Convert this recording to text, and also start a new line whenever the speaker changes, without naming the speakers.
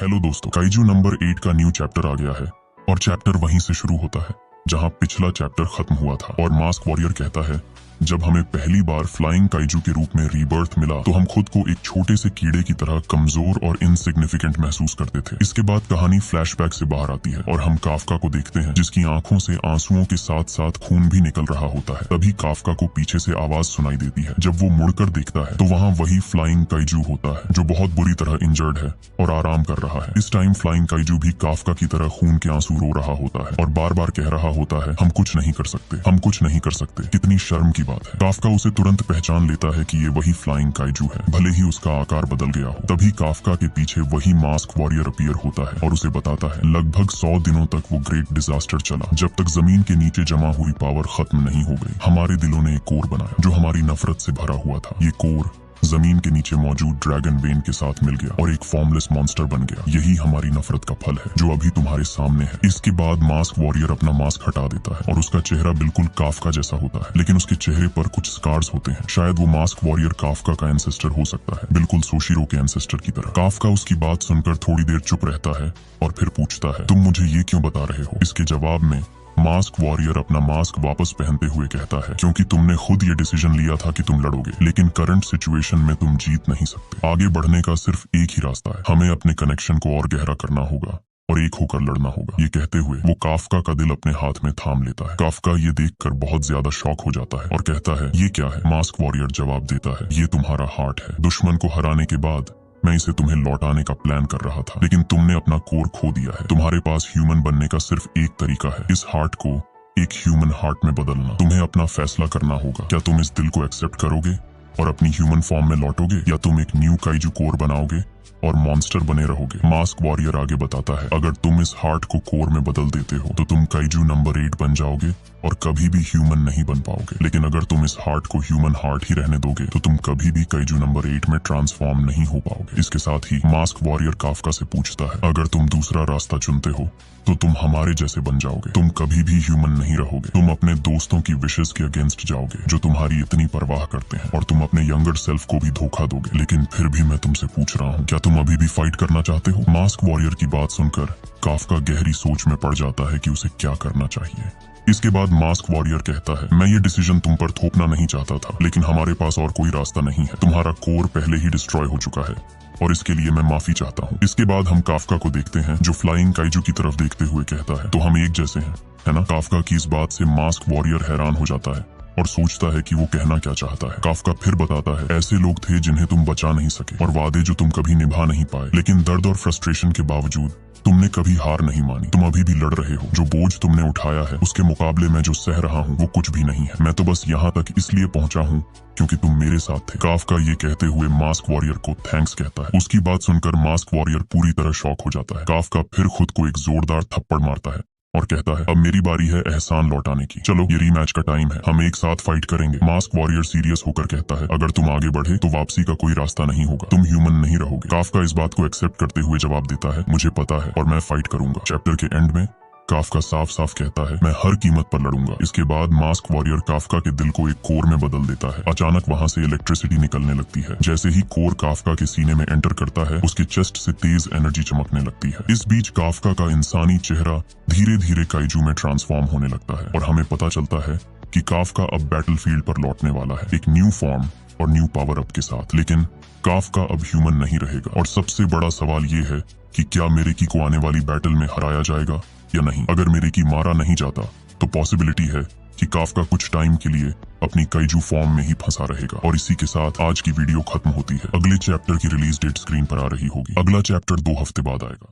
Hello दोस्तों, kaiju number 8 का new chapter आ गया है और चैप्टर वहीं से शुरू होता है जहां पिछला चैप्टर खत्म हुआ था। और मास्क वॉरियर कहता है, जब हमें पहली बार फ्लाइंग काइजू के रूप में रीबर्थ मिला तो हम खुद को एक छोटे से कीड़े की तरह कमजोर और इनसिग्निफिकेंट महसूस करते थे। इसके बाद कहानी फ्लैशबैक से बाहर आती है और हम काफका को देखते हैं जिसकी आंखों से आंसुओं के साथ साथ खून भी निकल रहा होता है। तभी काफका को पीछे से आवाज सुनाई देती है। जब वो मुड़कर देखता है तो वहाँ वही फ्लाइंग काइजू होता है जो बहुत बुरी तरह इंजर्ड है और आराम कर रहा है। इस टाइम फ्लाइंग काइजू भी काफका की तरह खून के आंसू रो रहा होता है और बार बार कह रहा होता है, हम कुछ नहीं कर सकते, हम कुछ नहीं कर सकते। कितनी शर्म की बात है। काफका उसे तुरंत पहचान लेता है कि ये वही फ्लाइंग काइजू है, भले ही उसका आकार बदल गया हो। तभी काफका के पीछे वही मास्क वॉरियर अपीयर होता है और उसे बताता है, लगभग 100 दिनों तक वो ग्रेट डिजास्टर चला जब तक जमीन के नीचे जमा हुई पावर खत्म नहीं हो गई। हमारे दिलों ने एक कोर बनाया जो हमारी नफरत से भरा हुआ था। ये कोर जमीन के नीचे मौजूद ड्रैगन वेन के साथ मिल गया और एक फॉर्मलेस मॉन्स्टर बन गया। यही हमारी नफरत का फल है जो अभी तुम्हारे सामने है। इसके बाद मास्क वॉरियर अपना मास्क हटा देता है और उसका चेहरा बिल्कुल काफका जैसा होता है, लेकिन उसके चेहरे पर कुछ स्कार्स होते हैं। शायद वो मास्क वॉरियर काफका का एंसेस्टर हो सकता है, बिल्कुल सोशिरो के एंसेस्टर की तरह। काफका उसकी बात सुनकर थोड़ी देर चुप रहता है और फिर पूछता है, तुम मुझे ये क्यों बता रहे हो? इसके जवाब में मास्क वॉरियर अपना मास्क वापस पहनते हुए कहता है, क्योंकि तुमने खुद ये डिसीजन लिया था कि तुम लड़ोगे, लेकिन करंट सिचुएशन में तुम जीत नहीं सकते। आगे बढ़ने का सिर्फ एक ही रास्ता है, हमें अपने कनेक्शन को और गहरा करना होगा और एक होकर लड़ना होगा। ये कहते हुए वो काफका का दिल अपने हाथ में थाम लेता है। काफका ये देखकर बहुत ज्यादा शॉक हो जाता है और कहता है, ये क्या है? मास्क वॉरियर जवाब देता है, ये तुम्हारा हार्ट है। दुश्मन को हराने के बाद मैं इसे तुम्हें लौटाने का प्लान कर रहा था, लेकिन तुमने अपना कोर खो दिया है। तुम्हारे पास ह्यूमन बनने का सिर्फ एक तरीका है, इस हार्ट को एक ह्यूमन हार्ट में बदलना। तुम्हें अपना फैसला करना होगा। क्या तुम इस दिल को एक्सेप्ट करोगे और अपनी ह्यूमन फॉर्म में लौटोगे, या तुम एक न्यू काइजू कोर बनाओगे और मॉन्स्टर बने रहोगे? मास्क वॉरियर आगे बताता है, अगर तुम इस हार्ट को कोर में बदल देते हो तो तुम काइजू नंबर 8 बन जाओगे और कभी भी ह्यूमन नहीं बन पाओगे। लेकिन अगर तुम इस हार्ट को ह्यूमन हार्ट ही रहने दोगे तो तुम कभी भी काइजू नंबर 8 में ट्रांसफॉर्म नहीं हो पाओगे। इसके साथ ही मास्क वॉरियर काफका से पूछता है, अगर तुम दूसरा रास्ता चुनते हो तो तुम हमारे जैसे बन जाओगे। तुम कभी भी ह्यूमन नहीं रहोगे। तुम अपने दोस्तों की विशेस के अगेंस्ट जाओगे जो तुम्हारी इतनी परवाह करते हैं, और तुम अपने यंगर सेल्फ को भी धोखा दोगे। लेकिन फिर भी मैं तुमसे पूछ रहा हूँ, क्या तुम अभी भी फाइट करना चाहते हो? मास्क वॉरियर की बात सुनकर काफका गहरी सोच में पड़ जाता है कि उसे क्या करना चाहिए। इसके बाद मास्क वॉरियर कहता है, मैं ये डिसीजन तुम पर थोपना नहीं चाहता था, लेकिन हमारे पास और कोई रास्ता नहीं है। तुम्हारा कोर पहले ही डिस्ट्रॉय हो चुका है और इसके लिए मैं माफी चाहता हूँ। इसके बाद हम काफका को देखते हैं जो फ्लाइंग काइजू की तरफ देखते हुए कहता है, तो हम एक जैसे हैं, है ना? काफका की इस बात से मास्क वॉरियर हैरान हो जाता है और सोचता है कि वो कहना क्या चाहता है। काफका फिर बताता है, ऐसे लोग थे जिन्हें तुम बचा नहीं सके और वादे जो तुम कभी निभा नहीं पाए, लेकिन दर्द और फ्रस्ट्रेशन के बावजूद तुमने कभी हार नहीं मानी। तुम अभी भी लड़ रहे हो। जो बोझ तुमने उठाया है उसके मुकाबले मैं जो सह रहा हूँ वो कुछ भी नहीं है। मैं तो बस यहाँ तक इसलिए पहुंचा हूँ क्योंकि तुम मेरे साथ थे। काफका ये कहते हुए मास्क वॉरियर को थैंक्स कहता है। उसकी बात सुनकर मास्क वॉरियर पूरी तरह शॉक हो जाता है। काफका फिर खुद को एक जोरदार थप्पड़ मारता है और कहता है, अब मेरी बारी है एहसान लौटाने की। चलो, ये रीमैच का टाइम है, हम एक साथ फाइट करेंगे। मास्क वॉरियर सीरियस होकर कहता है, अगर तुम आगे बढ़े तो वापसी का कोई रास्ता नहीं होगा, तुम ह्यूमन नहीं रहोगे। काफका इस बात को एक्सेप्ट करते हुए जवाब देता है, मुझे पता है और मैं फाइट करूंगा। चैप्टर के एंड में काफका साफ साफ कहता है, मैं हर कीमत पर लड़ूंगा। इसके बाद मास्क वॉरियर काफका के दिल को एक कोर में बदल देता है। अचानक वहां से इलेक्ट्रिसिटी निकलने लगती है। जैसे ही कोर काफका के सीने में एंटर करता है उसके चेस्ट से तेज एनर्जी चमकने लगती है। इस बीच काफका का इंसानी चेहरा धीरे धीरे काइजू में ट्रांसफॉर्म होने लगता है और हमें पता चलता है कि काफका अब बैटलफील्ड पर लौटने वाला है, एक न्यू फॉर्म और न्यू पावर अप के साथ। लेकिन काफका अब ह्यूमन नहीं रहेगा और सबसे बड़ा सवाल ये है कि क्या मेरेकी को आने वाली बैटल में हराया जाएगा या नहीं। अगर मेरेकी मारा नहीं जाता तो पॉसिबिलिटी है कि काफका कुछ टाइम के लिए अपनी काइजू फॉर्म में ही फंसा रहेगा। और इसी के साथ आज की वीडियो खत्म होती है। अगले चैप्टर की रिलीज डेट स्क्रीन पर आ रही होगी। अगला चैप्टर 2 हफ्ते बाद आएगा।